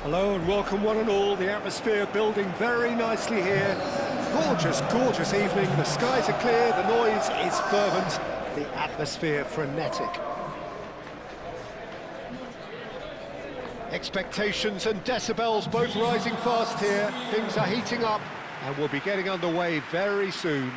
Hello and welcome one and all. The atmosphere building very nicely here. Gorgeous, gorgeous evening. The skies are clear, the noise is fervent, the atmosphere frenetic. Expectations and decibels both rising fast here. Things are heating up and we'll be getting underway very soon.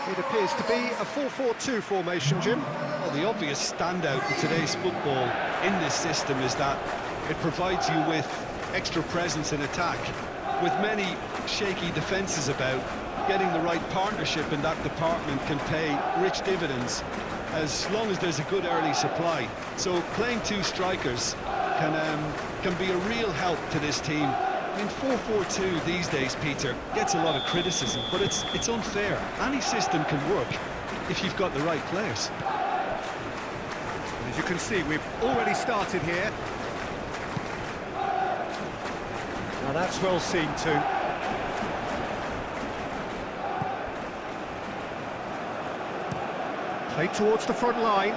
It appears to be a 4-4-2 formation, Jim. Well, the obvious standout in today's football in this system is that it provides you with extra presence in attack. With many shaky defences about, getting the right partnership in that department can pay rich dividends as long as there's a good early supply. So playing two strikers can be a real help to this team. I mean, 4-4-2 these days, Peter, gets a lot of criticism, but it's unfair. Any system can work if you've got the right players. As you can see, we've already started here. Now that's well seen too. Play towards the front line.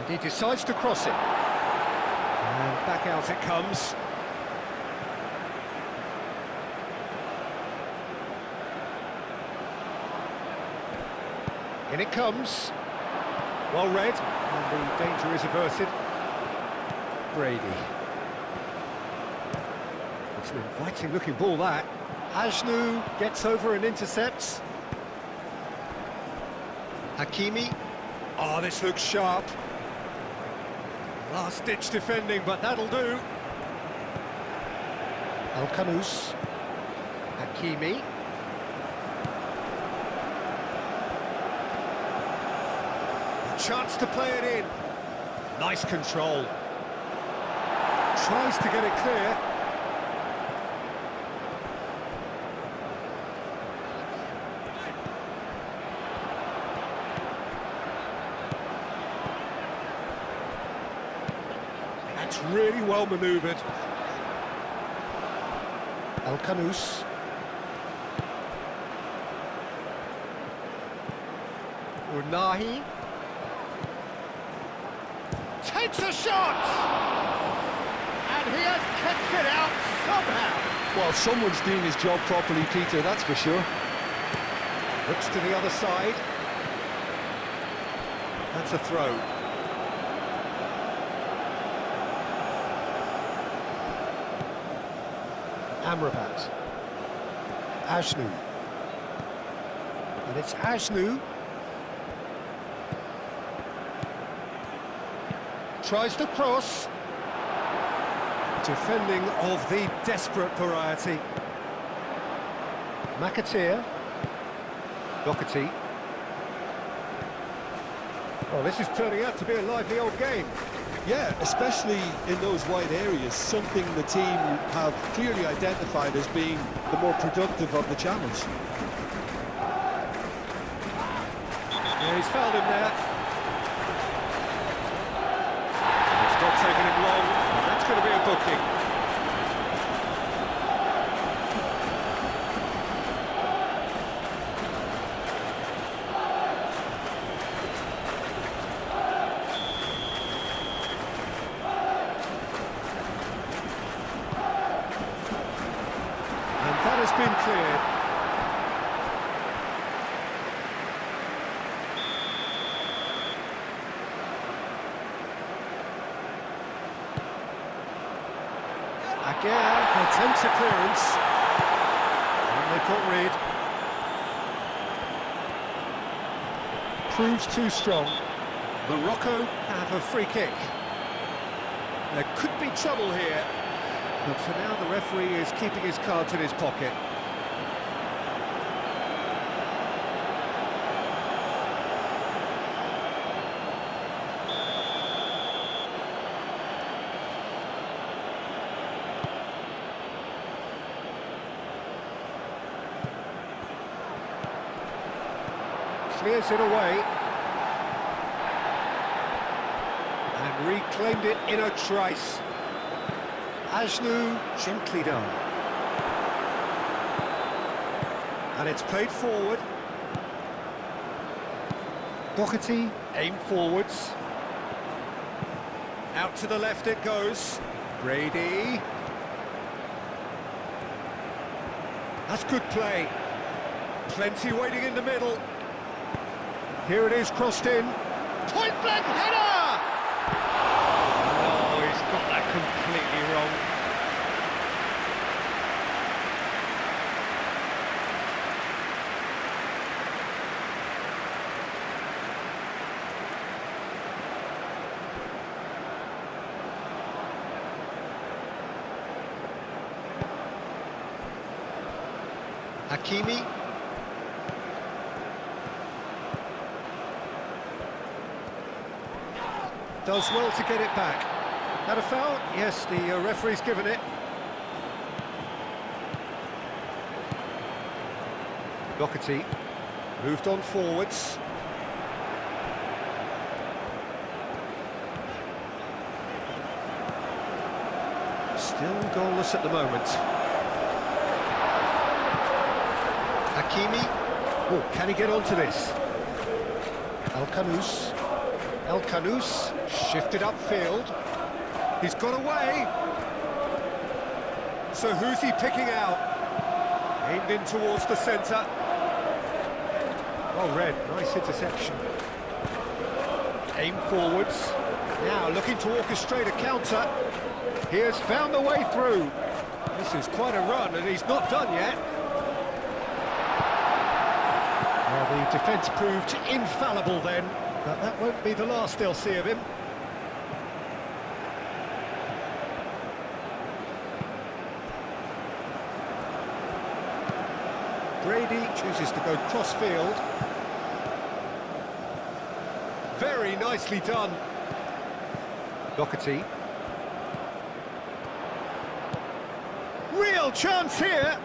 He decides to cross it. And back out it comes. In it comes. Well read. And the danger is averted. Brady. It's an inviting looking ball, that. Ajnu gets over and intercepts. Hakimi. Oh, this looks sharp. Last-ditch defending, but that'll do. Al-Kanous. Hakimi. A chance to play it in. Nice control. Tries to get it clear. That's really well manoeuvred. Al-Kanous. Unahi. Takes a shot! And he has kept it out somehow. Well, someone's doing his job properly, Peter, that's for sure. Looks to the other side. That's a throw. Amrabat. Ajnu. And it's Ajnu. Tries to cross. Defending of the desperate variety. McAteer. Doherty. Well, this is turning out to be a lively old game. Yeah, especially in those wide areas, something the team have clearly identified as being the more productive of the channels. Yeah, he's fouled him there. It's not taking him long. That's going to be a booking. That has been cleared. Again, attempts a clearance. And they've got rid. Proves too strong. Morocco have a free kick. There could be trouble here. But for now, the referee is keeping his cards in his pocket. clears it away. And reclaimed it in a trice. Ajnu, gently done. And it's played forward. Doherty, aim forwards. Out to the left it goes. Brady. That's good play. Plenty waiting in the middle. Here it is, crossed in. Point blank header! Oh, he's got that completely wrong. Hakimi. Does well to get it back. That a foul? Yes, the referee's given it. Doherty moved on forwards. Still goalless at the moment. Hakimi. Oh, can he get onto this? El Kanous shifted upfield. He's got away. So who's he picking out? Aimed in towards the centre. Oh, Red, nice interception. Aim forwards. Now looking to orchestrate a counter. He has found the way through. This is quite a run, and he's not done yet. Well, the defence proved infallible then, but that won't be the last they'll see of him. Brady chooses to go cross-field. Very nicely done. Doherty. Real chance here.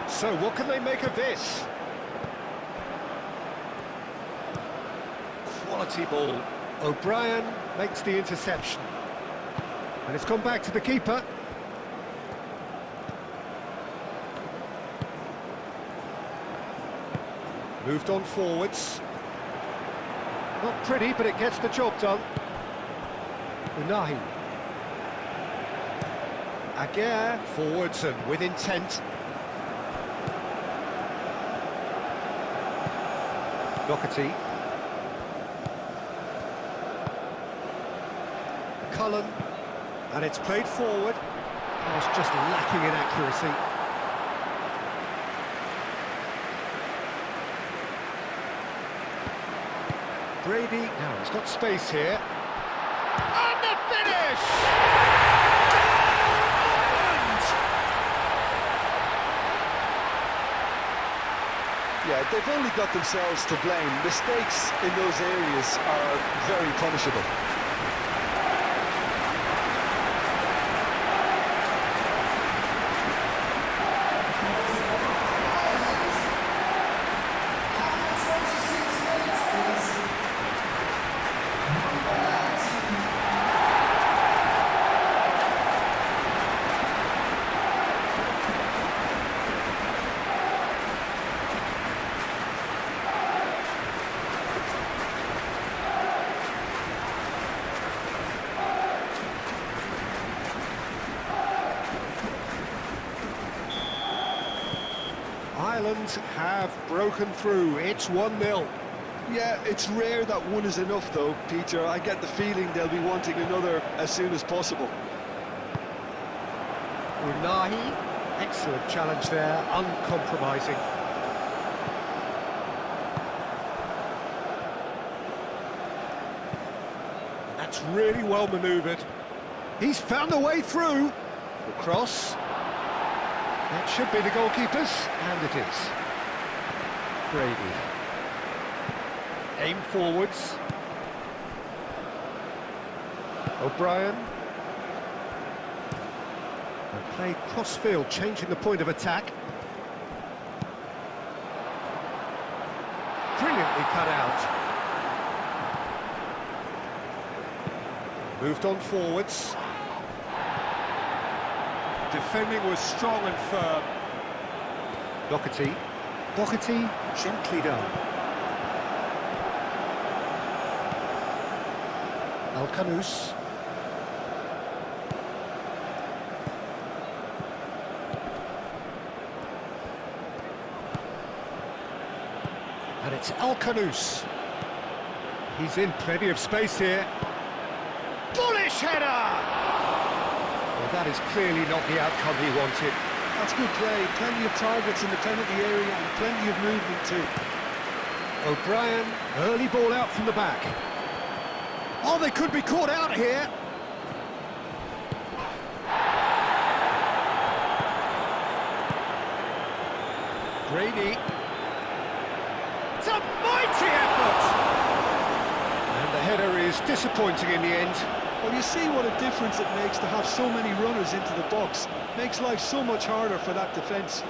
So what can they make of this? Quality ball. O'Brien makes the interception. And it's gone back to the keeper. Moved on forwards. Not pretty, but it gets the job done. Unahi. Aguirre forwards and with intent. Doherty. Cullen. And it's played forward. Oh, it's just lacking in accuracy. Brady, now he's got space here. And the finish! Yeah, they've only got themselves to blame. Mistakes in those areas are very punishable. Ireland have broken through. It's 1-0. Yeah, it's rare that one is enough though, Peter. I get the feeling they'll be wanting another as soon as possible. Unahi, excellent challenge there, uncompromising. That's really well manoeuvred. He's found a way through. The cross. That should be the goalkeeper's, and it is. Brady. Aim forwards. O'Brien. And play cross-field, changing the point of attack. brilliantly cut out. Moved on forwards. Defending was strong and firm. Doherty. Doherty, gently done. Al-Khanous. And it's Al-Khanous. He's in plenty of space here. Bullish header! Well, that is clearly not the outcome he wanted. That's good play. Plenty of targets in the penalty area and plenty of movement too. O'Brien, early ball out from the back. Oh, they could be caught out here. Brady. It's a mighty effort! And the header is disappointing in the end. Well, you see what a difference it makes to have so many runners into the box. Makes life so much harder for that defence.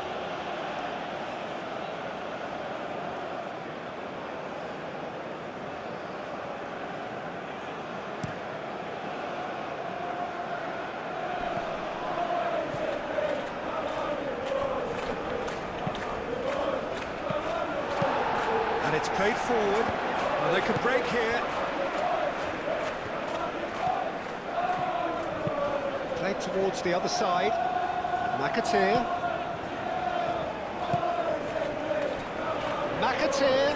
And it's played forward. Well, they can break here. Played towards the other side. McAteer. McAteer.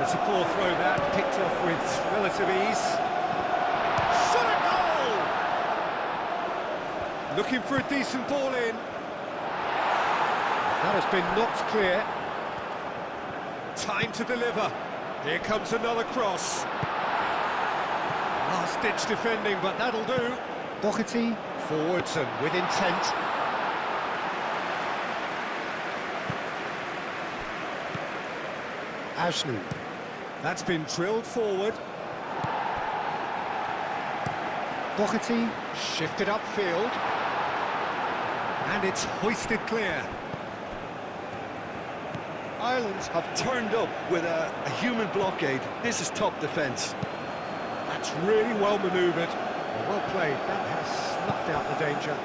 It's a poor throw that, picked off with relative ease. Shot a goal! Looking for a decent ball in. That has been knocked clear. Time to deliver. Here comes another cross. Last-ditch defending, but that'll do. Doherty, forwards and with intent. Ashley. That's been drilled forward. Doherty, shifted upfield. And it's hoisted clear. Ireland have turned up with a human blockade. This is top defence. That's really well manoeuvred. Well played. That has snuffed out the danger.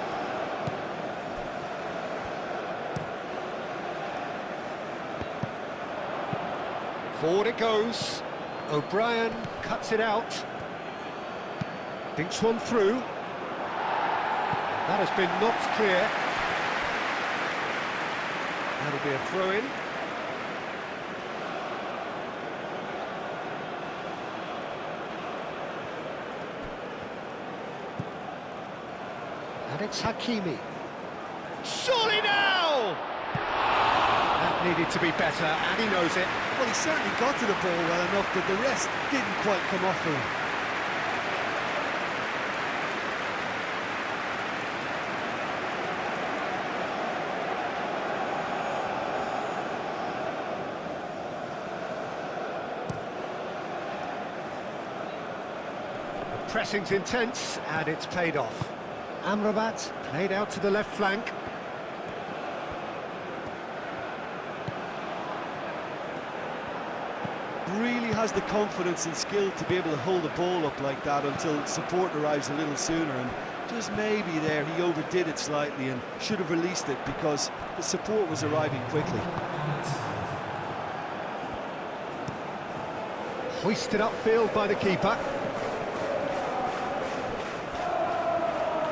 Forward it goes. O'Brien cuts it out. Dinks one through. That has been knocked clear. That'll be a throw-in. And it's Hakimi. Surely now! That needed to be better, and he knows it. Well, he certainly got to the ball well enough, but the rest didn't quite come off for him. The pressing's intense, and it's paid off. Amrabat played out to the left flank. Really has the confidence and skill to be able to hold the ball up like that until support arrives a little sooner, and just maybe there he overdid it slightly and should have released it because the support was arriving quickly. Hoisted upfield by the keeper.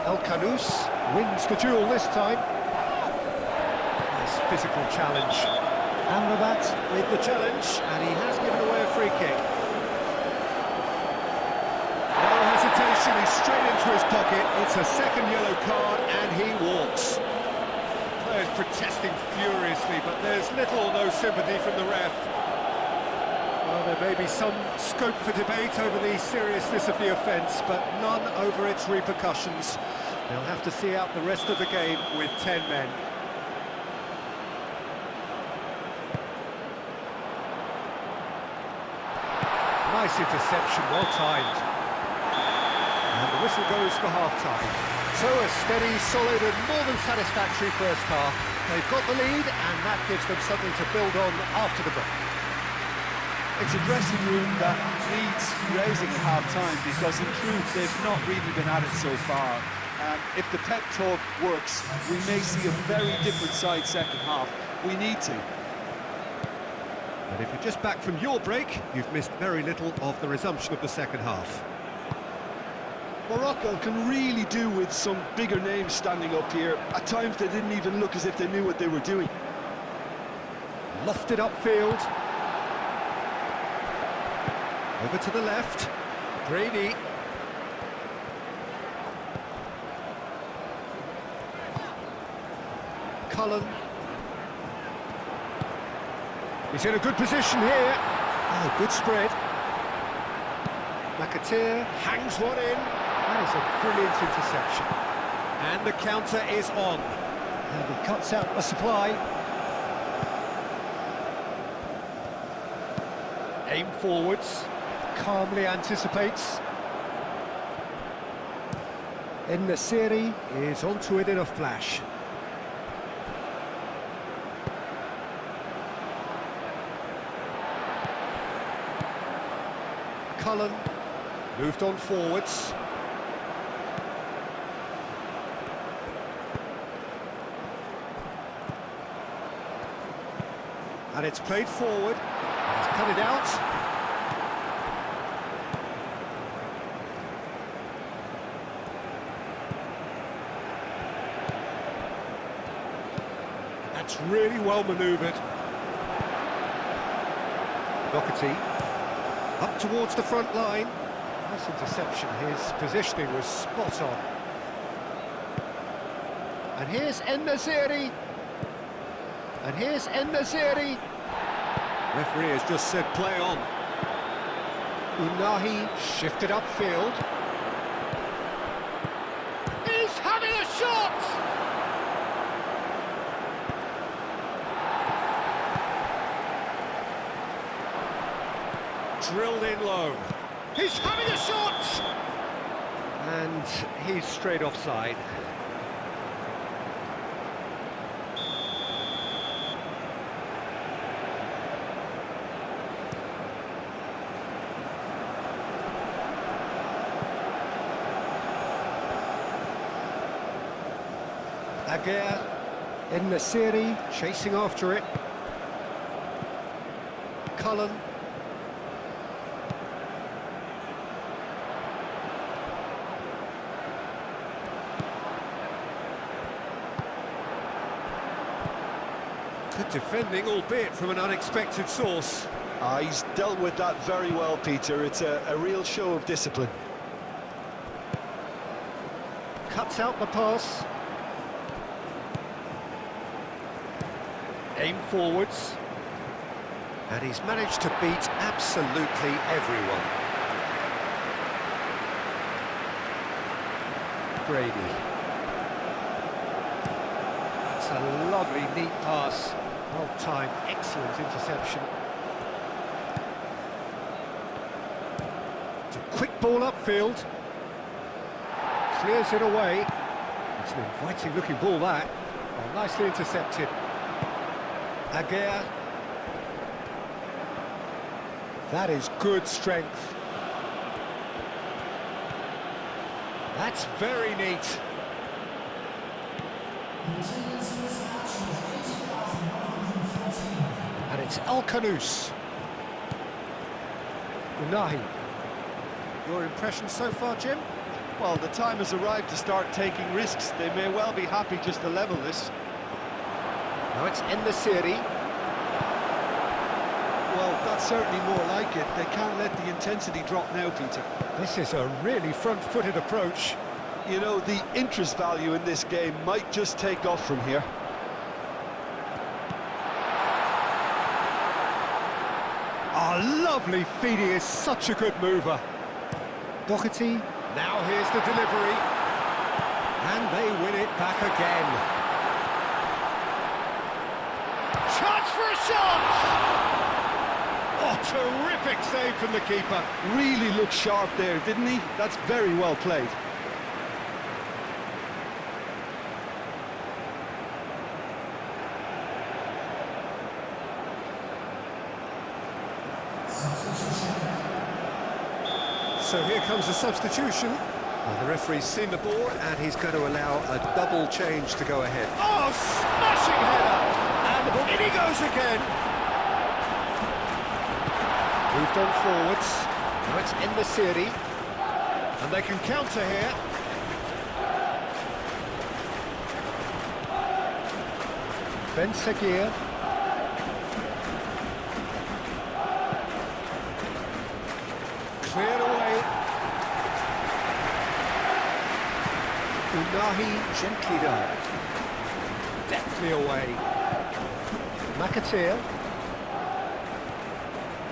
Al-Khanous wins the duel this time. Nice physical challenge. Amrabat with the challenge, and he has given away a free kick. No hesitation, he's straight into his pocket. It's a second yellow card, and he walks. Players protesting furiously, but there's little or no sympathy from the ref. Well, there may be some scope for debate over the seriousness of the offence, but none over its repercussions. They'll have to see out the rest of the game with 10 men. Nice interception, well timed. And the whistle goes for half-time. So a steady, solid and more than satisfactory first half. They've got the lead and that gives them something to build on after the break. It's a dressing room that needs raising at half-time because in truth they've not really been at it so far. If the pep talk works, we may see a very different side second half. We need to. But if you're just back from your break, you've missed very little of the resumption of the second half. Morocco can really do with some bigger names standing up here. At times they didn't even look as if they knew what they were doing. Lofted upfield. Over to the left. Brady. Cullen. He's in a good position here. Oh, good spread. McAteer hangs one in. That is a brilliant interception. And the counter is on. And he cuts out the supply. Aim forwards. Calmly anticipates. En-Nesyri is onto it in a flash. Cullen moved on forwards. And it's played forward. He's cut it out. That's really well manoeuvred. Doherty up towards the front line. Nice interception. His positioning was spot on. And here's En-Nesyri. And here's En-Nesyri. Referee has just said play on. Unahi shifted upfield. He's having a shot! Drilled in low. He's having a shot! And he's straight offside. Aguirre, En-Nesyri chasing after it. Cullen. Good defending, albeit from an unexpected source. He's dealt with that very well, Peter. It's a real show of discipline. Cuts out the pass. Aim forwards. And he's managed to beat absolutely everyone. Brady. That's a lovely, neat pass. Well timed, excellent interception. It's a quick ball upfield. Clears it away. It's an inviting looking ball that. Oh, nicely intercepted. Aguirre. That is good strength. That's very neat. And it's El Kanous. Unahi. Your impression so far, Jim? Well, the time has arrived to start taking risks. They may well be happy just to level this. Now it's En-Nesyri. Well, that's certainly more like it. They can't let the intensity drop now, Peter. This is a really front-footed approach. You know, the interest value in this game might just take off from here. Oh, lovely feed. He is such a good mover. Doherty, now here's the delivery. And they win it back again. Chance for a shot! Oh, terrific save from the keeper. Really looked sharp there, didn't he? That's very well played. So here comes the substitution. Well, the referee's seen the board and he's going to allow a double change to go ahead. Oh, smashing header! And the ball, in he goes again! Moved on forwards. Now it's En-Nesyri. And they can counter here. Ben-Seguir. Cleared away. Unahi gently done. Deftly away. McAteer.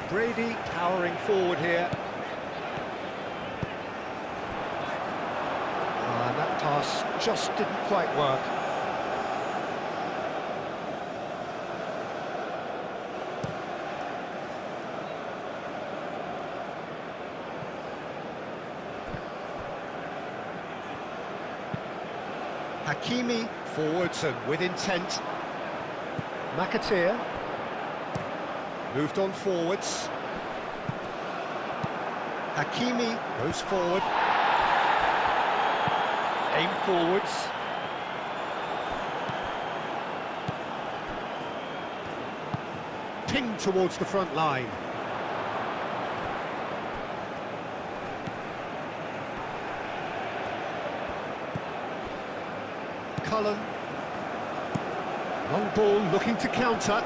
Brady powering forward here. That pass just didn't quite work. Hakimi forwards and with intent. McAteer moved on forwards. Hakimi goes forward. Aim forwards. Pinged towards the front line. Cullen. Long ball looking to counter.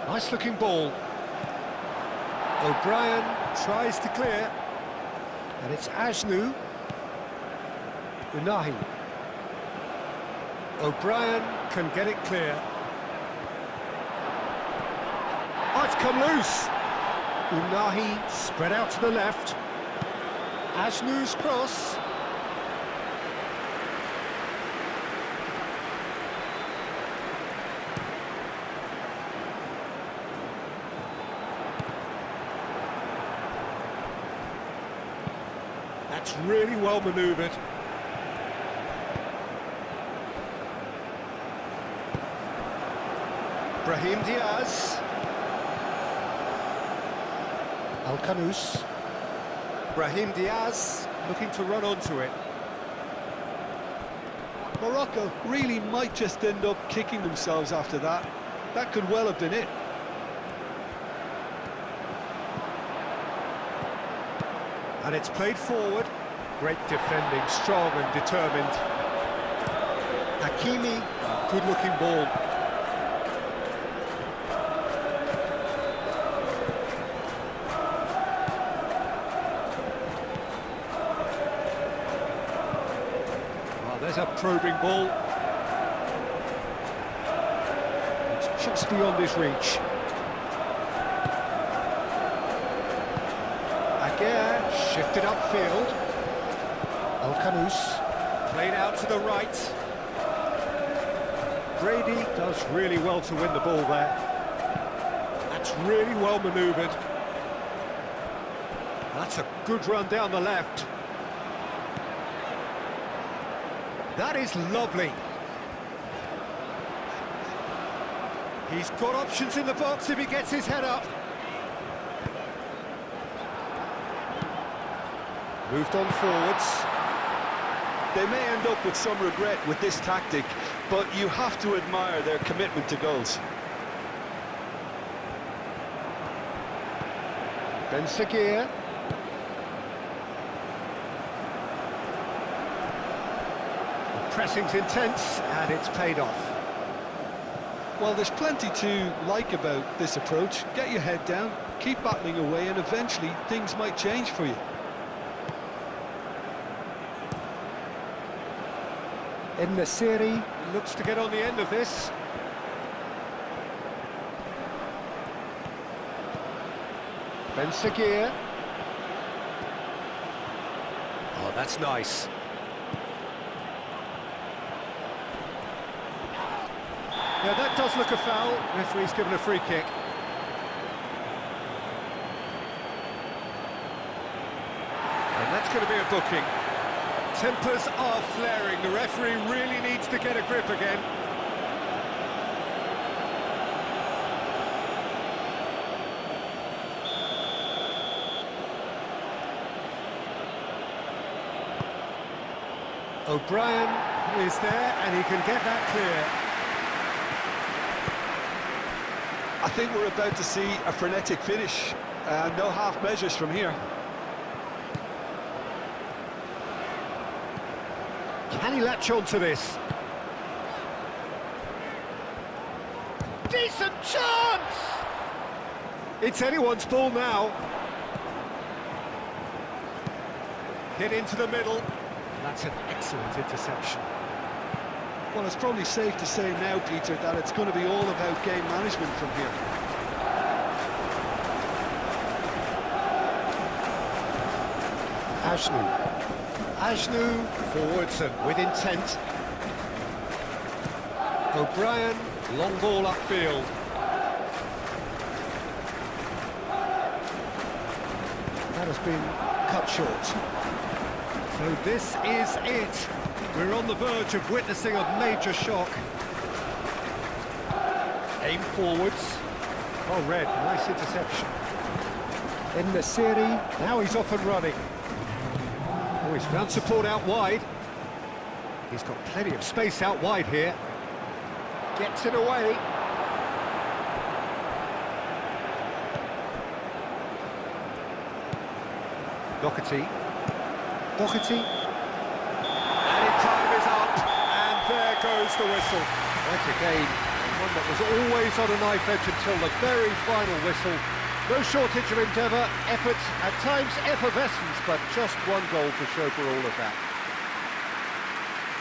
Nice looking ball. O'Brien tries to clear. And it's Ajnu. Unahi. O'Brien can get it clear. Oh, it's come loose. Unahi spread out to the left. Ajnu's cross. That's really well manoeuvred. Brahim Diaz. Al-Kanous. Brahim Diaz looking to run onto it. Morocco really might just end up kicking themselves after that. That could well have been it. And it's played forward. Great defending, strong and determined. Hakimi, good-looking ball. Well, there's a probing ball. It's just beyond his reach. Shifted upfield. Al-Kanous played out to the right. Brady does really well to win the ball there. That's really well manoeuvred. That's a good run down the left. That is lovely. He's got options in the box if he gets his head up. Moved on forwards. They may end up with some regret with this tactic, but you have to admire their commitment to goals. Ben-Seguir. The pressing's intense and it's paid off. Well, there's plenty to like about this approach. Get your head down, keep battling away, and eventually things might change for you. En-Nesyri looks to get on the end of this. Ben-Seguir. Oh, that's nice. Yeah, that does look a foul. Referee's given a free kick. And that's going to be a booking. Tempers are flaring. The referee really needs to get a grip again. O'Brien is there and he can get that clear. I think we're about to see a frenetic finish. No half measures from here. Can he latch on to this? Decent chance! It's anyone's ball now. Hit into the middle. That's an excellent interception. Well, it's probably safe to say now, Peter, that it's going to be all about game management from here. Ashnu forwards and with intent. O'Brien, long ball upfield. That has been cut short. So this is it. We're on the verge of witnessing a major shock. Aim forwards. Oh, Red, nice interception. In Nasiri, now he's off and running. Oh, he's found support out wide. He's got plenty of space out wide here. Gets it away. Doherty. And time is up, and there goes the whistle. What a game, one that was always on a knife edge until the very final whistle. No shortage of endeavour, effort, at times effervescence, but just one goal to show for all of that.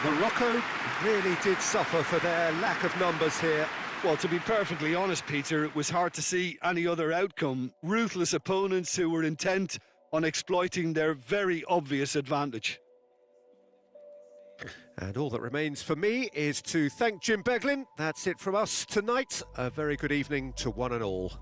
Morocco really did suffer for their lack of numbers here. Well, to be perfectly honest, Peter, it was hard to see any other outcome. Ruthless opponents who were intent on exploiting their very obvious advantage. And all that remains for me is to thank Jim Beglin. That's it from us tonight. A very good evening to one and all.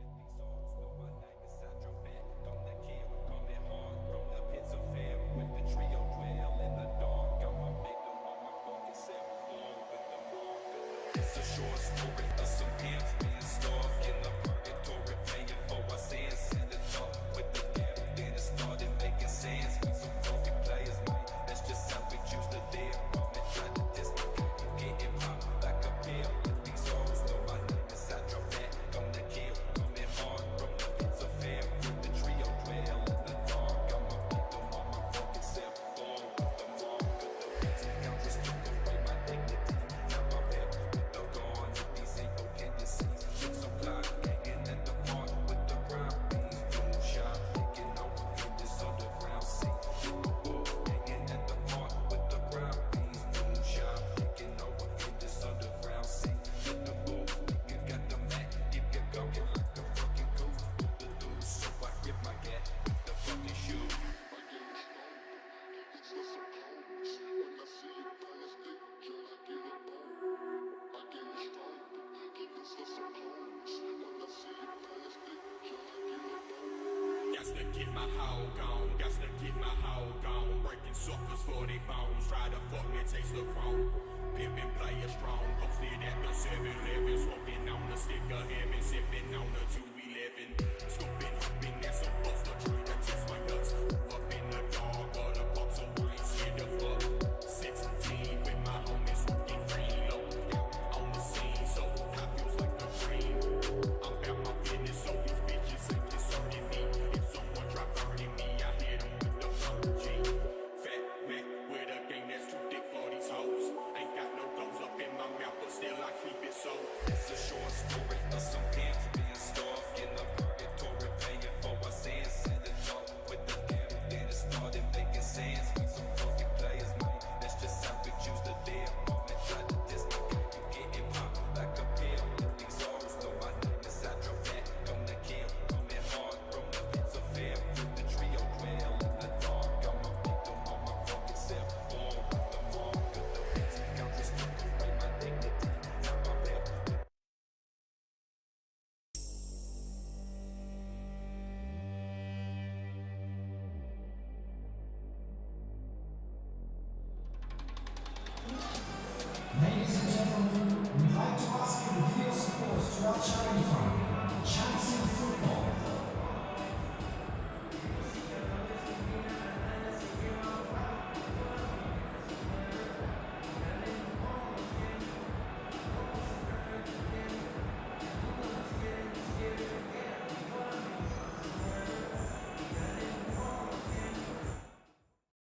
Got to get my hoe gone, got to get my hoe gone. Breaking suckers for their bones, try to fuck me, taste the chrome. Pimpin' player strong, posted at the 7-Eleven, smoking on the stick of heaven, sipping on the 211.